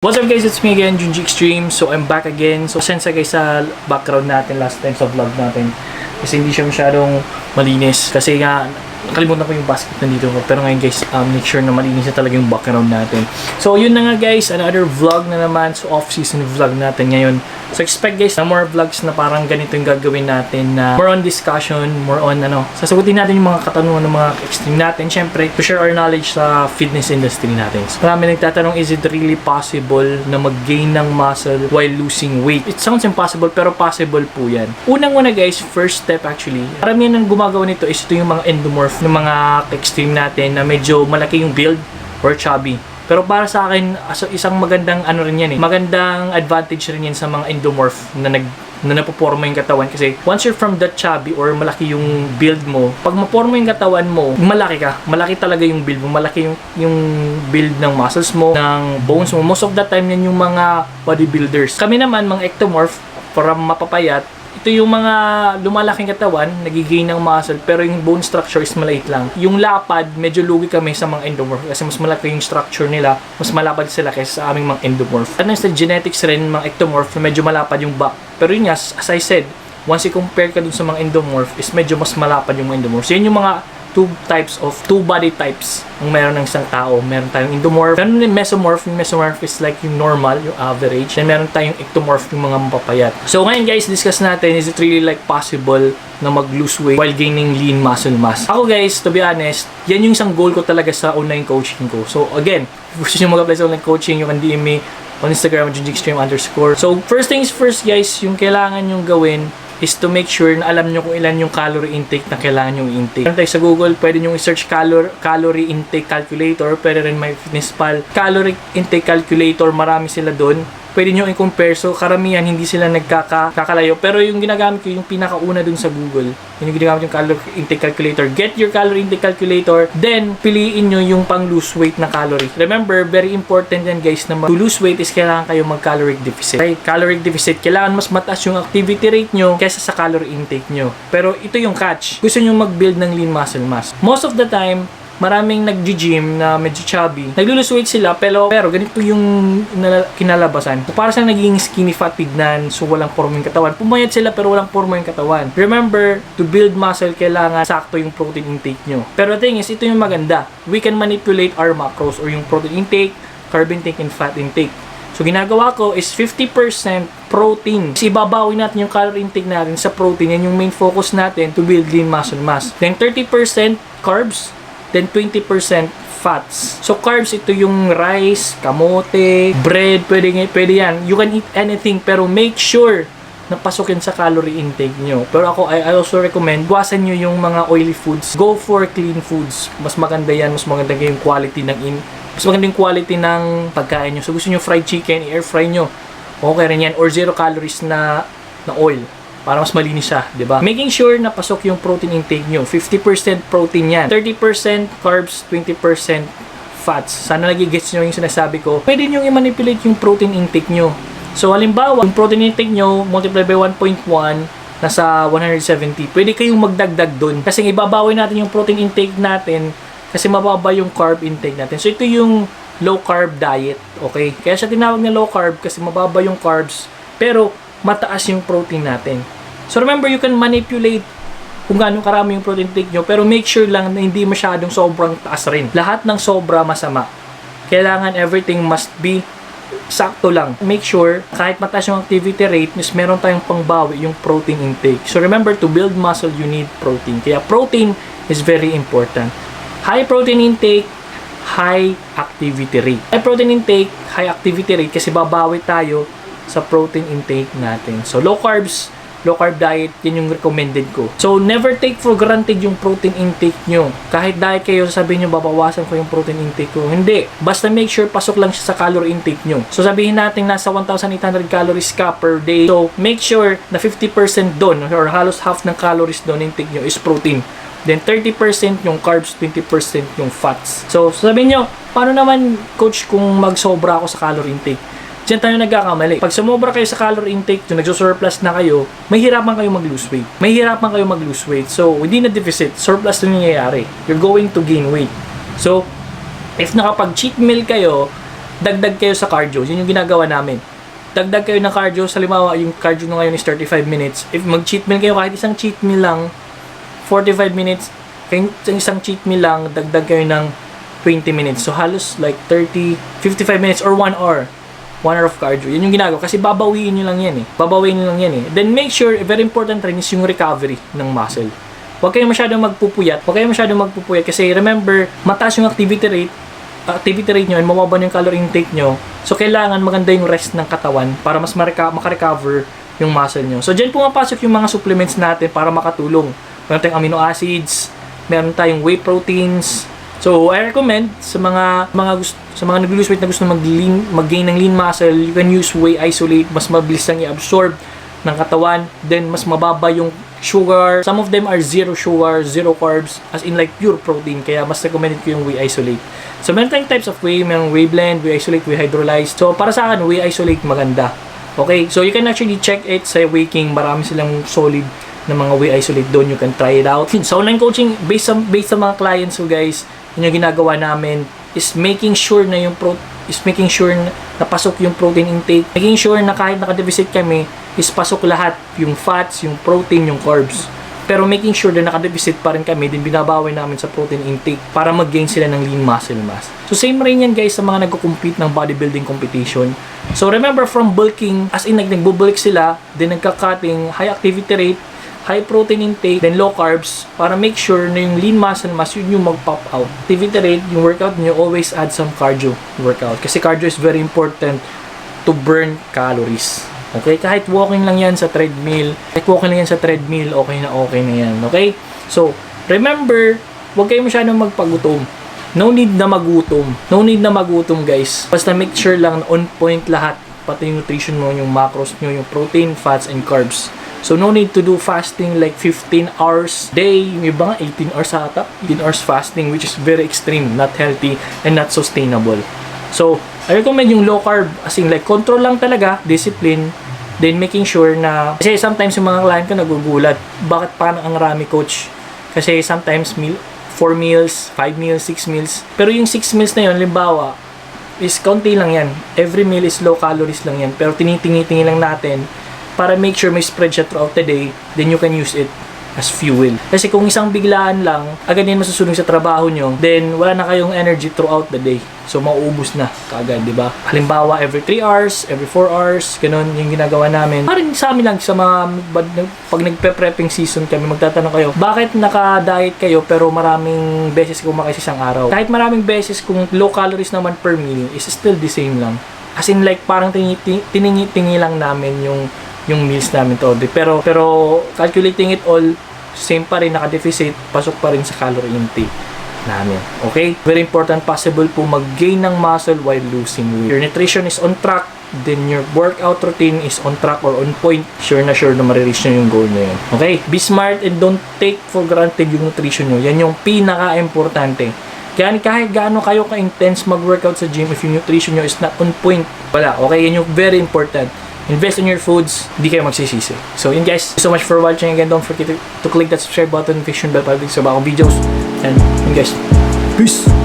What's up guys, it's me again, Junji Extreme. So I'm back again. So sensa guys sa background natin last time sa vlog natin. Kasi hindi siya masyadong malinis. Kasi nga, nakalimutan ko yung basket nandito. Pero ngayon guys, make sure na malinis na talaga yung background natin. So yun na nga guys, another vlog na naman. So off-season vlog natin ngayon. So expect guys na more vlogs na parang ganito yung gagawin natin na more on discussion, more on sasagutin natin yung mga katanungan ng mga extreme natin. Syempre, to share our knowledge sa fitness industry natin. So, marami nagtatanong, is it really possible na mag-gain ng muscle while losing weight? It sounds impossible pero possible po yan. Unang-una guys, first step actually, karamihan ng gumagawa nito is ito yung mga endomorph ng mga extreme natin na medyo malaki yung build or chubby. Pero para sa akin, isang magandang rin yan eh. Magandang advantage rin yan sa mga endomorph na napoporma yung katawan. Kasi once you're from that chubby or malaki yung build mo, pag maporma yung katawan mo, malaki ka. Malaki talaga yung build mo. Malaki yung build ng muscles mo, ng bones mo. Most of the time yan yung mga bodybuilders. Kami naman, mga ectomorph, para mapapayat, ito yung mga lumalaking katawan, nagigain ng muscle, pero yung bone structure is maliit lang. Yung lapad, medyo lugi kami sa mga endomorph kasi mas malaki yung structure nila, mas malapad sila kaysa sa aming mga endomorph. At sa genetics rin, mga ectomorph, medyo malapad yung back. Pero yun nga, as I said, once i-compare ka dun sa mga endomorph, is medyo mas malapad yung mga endomorph. So yun yung mga two body types ang meron ng isang tao. Meron tayong endomorph, meron yung mesomorph. Yung mesomorph is like yung normal, yung average. And meron tayong ectomorph, yung mga mapapayat. So ngayon guys, discuss natin, is it really like possible na mag-lose weight while gaining lean muscle mass? Ako guys, to be honest, yan yung isang goal ko talaga sa online coaching ko. So again, if gusto nyo mag-apply sa online coaching, you can DM me on Instagram, junjiextreme_. So first things first guys, yung kailangan yung gawin is to make sure na alam nyo kung ilan yung calorie intake na kailangan yung intake. Meron tayo sa Google, pwede nyo i-search calorie intake calculator, pwede rin MyFitnessPal. Calorie intake calculator, marami sila doon. Pwede nyo i-compare. So, karamihan, hindi sila nagkakalayo. Pero yung ginagamit ko, yung pinakauna dun sa Google, yung ginagamit yung calorie intake calculator. Get your calorie intake calculator, then, piliin nyo yung pang lose weight na calorie. Remember, very important yan guys, na to lose weight is kailangan kayo mag-caloric deficit. Okay? Caloric deficit, kailangan mas mataas yung activity rate nyo kaysa sa calorie intake nyo. Pero ito yung catch. Gusto nyo mag-build ng lean muscle mass. Most of the time, maraming nag-gym na medyo chubby. Nag-lose weight sila, pero ganito yung kinalabasan. Para sa naging skinny fat tignan, so walang forma yung katawan. Pumayat sila pero walang forma yung katawan. Remember, to build muscle, kailangan sakto yung protein intake nyo. Pero the thing is, ito yung maganda. We can manipulate our macros or yung protein intake, carb intake, and fat intake. So, ginagawa ko is 50% protein. Kasi ibabawi natin yung calorie intake natin sa protein. Yan yung main focus natin to build lean muscle mass. Then, 30% carbs. Then 20% fats. So carbs, ito yung rice, kamote, bread, pwede yan. You can eat anything pero make sure na pasukin sa calorie intake nyo. Pero ako, I also recommend, buwasan nyo yung mga oily foods. Go for clean foods. Mas maganda yan, mas maganda yung quality mas maganda yung quality ng pagkain nyo. So gusto nyo fried chicken, air fry nyo. Okay rin yan. Or 0 calories na oil. Para mas malinis siya, di ba? Making sure na pasok yung protein intake nyo. 50% protein yan. 30% carbs, 20% fats. Sana nagigets nyo yung sinasabi ko. Pwede nyo i-manipulate yung protein intake nyo. So, halimbawa, yung protein intake nyo, multiply by 1.1, nasa 170. Pwede kayong magdagdag dun. Kasi ibabawi natin yung protein intake natin kasi mababa yung carb intake natin. So, ito yung low carb diet. Okay? Kaya siya tinawag na low carb kasi mababa yung carbs. Pero, mataas yung protein natin. So remember, you can manipulate kung gaano karami yung protein intake nyo, pero make sure lang na hindi masyadong sobrang taas rin. Lahat ng sobra masama. Kailangan everything must be sakto lang. Make sure, kahit mataas yung activity rate, meron tayong pangbawi yung protein intake. So remember, to build muscle, you need protein. Kaya protein is very important. High protein intake, high activity rate. High protein intake, high activity rate kasi babawi tayo sa protein intake natin. So, low carbs, low carb diet, yan yung recommended ko. So, never take for granted yung protein intake nyo. Kahit diet kayo, sasabihin nyo, babawasan ko yung protein intake ko. Hindi. Basta make sure pasok lang siya sa calorie intake nyo. So, sabihin natin nasa 1,800 calories ka per day. So, make sure na 50% doon or halos half ng calories doon intake nyo is protein. Then 30% yung carbs, 20% yung fats. So, sabihin nyo, paano naman, coach, kung magsobra ako sa calorie intake? Diyan tayo nagkakamali. Pag sumobra kayo sa calorie intake, yung nagsusurplus na kayo, mahirapan kayo mag-lose weight. Mahirapan kayo mag-lose weight. So, hindi na deficit, surplus na nangyayari. You're going to gain weight. So, if nakapag-cheat meal kayo, dagdag kayo sa cardio. Yun yung ginagawa namin. Dagdag kayo ng cardio. Sa limawa, yung cardio na ngayon is 35 minutes. If mag-cheat meal kayo, kahit isang cheat meal lang, 45 minutes, kaya isang cheat meal lang, dagdag kayo ng 20 minutes. So, halos like 55 minutes or 1 hour. 1 hour of cardio. Yun yung ginagawa. Kasi babawiin nyo lang yan eh. Babawiin nyo lang yan eh. Then, make sure, very important rin is yung recovery ng muscle. Huwag kayong masyadong magpupuyat. Kasi remember, mataas yung activity rate nyo and mababa yung calorie intake nyo. So, kailangan maganda yung rest ng katawan para mas makarecover yung muscle nyo. So, dyan pumapasok yung mga supplements natin para makatulong. Meron tayong amino acids, meron tayong whey proteins. So, I recommend sa mga nag-lose weight na gusto mag-gain ng lean muscle, you can use whey isolate. Mas mabilis lang i-absorb ng katawan. Then, mas mababa yung sugar. Some of them are zero sugar, zero carbs, as in like pure protein. Kaya mas recommended ko yung whey isolate. So, meron tayong types of whey. Meron whey blend, whey isolate, whey hydrolyzed. So, para sa akin, whey isolate maganda. Okay? So, you can actually check it sa Waking. Marami silang solid na mga whey isolate doon. You can try it out. Sa online coaching, based sa mga clients ko guys, yun yung ginagawa namin is making sure na pasok yung protein intake. Making sure na kahit naka-deficit kami, is pasok lahat. Yung fats, yung protein, yung carbs. Pero making sure na naka-deficit pa rin kami, din binabawi namin sa protein intake para mag-gain sila ng lean muscle mass. So same rin yan guys sa mga nagko-compete ng bodybuilding competition. So remember from bulking, as in nagbo-bulk sila, then nagka-cutting, high activity rate, high protein intake, then low carbs, para make sure na yung lean muscle mass yun yung mag-pop out. Activity rate, yung workout nyo, always add some cardio workout. Kasi cardio is very important to burn calories. Okay? Kahit walking lang yan sa treadmill, okay na yan. Okay? So, remember, huwag kayo masyadong magpagutom. No need na magutom guys. Basta make sure lang on point lahat. Pati yung nutrition mo, yung macros nyo, yung protein, fats, and carbs. So, no need to do fasting like 15 hours day. Yung iba nga, 18 hours ata. 18 hours fasting, which is very extreme, not healthy, and not sustainable. So, I recommend yung low carb. As in, like, control lang talaga, discipline, then making sure na, kasi sometimes yung mga client ko nagugulat, bakit parang ang rami coach? Kasi sometimes 4 meals, 5 meals, 6 meals. Pero yung 6 meals na yun, limbawa, is konti lang yan. Every meal is low calories lang yan. Pero tinitingi-tingi lang natin para make sure may spread siya throughout the day, then you can use it as fuel. Kasi kung isang biglaan lang, agad yan masusunog sa trabaho nyo, then wala na kayong energy throughout the day. So, mauubos na kaagad, di ba? Halimbawa, every 3 hours, every 4 hours, ganun yung ginagawa namin. Parang sa amin lang, sa mga, pag nagpe-prepping season kami, magtatanong kayo, bakit naka-diet kayo pero maraming beses kumakain sa isang araw? Kahit maraming beses, kung low calories naman per meal, is still the same lang. As in, like, parang tiningi lang namin yung meals namin to. Pero calculating it all, same pa rin, naka-deficit, pasok pa rin sa calorie intake namin. Okay? Very important, possible po mag-gain ng muscle while losing weight. Your nutrition is on track, then your workout routine is on track or on point, sure na marireach nyo yung goal na yun. Okay? Be smart and don't take for granted yung nutrition nyo. Yan yung pinaka-importante. Kaya kahit gaano kayo ka-intense mag-workout sa gym, if yung nutrition nyo is not on point, wala. Okay? Yan yung very important. Invest in your foods, hindi kayo magsisisi. So yun guys, thank you so much for watching. Again, don't forget to click that subscribe button, notification bell para sa bagong videos. And yun guys, peace!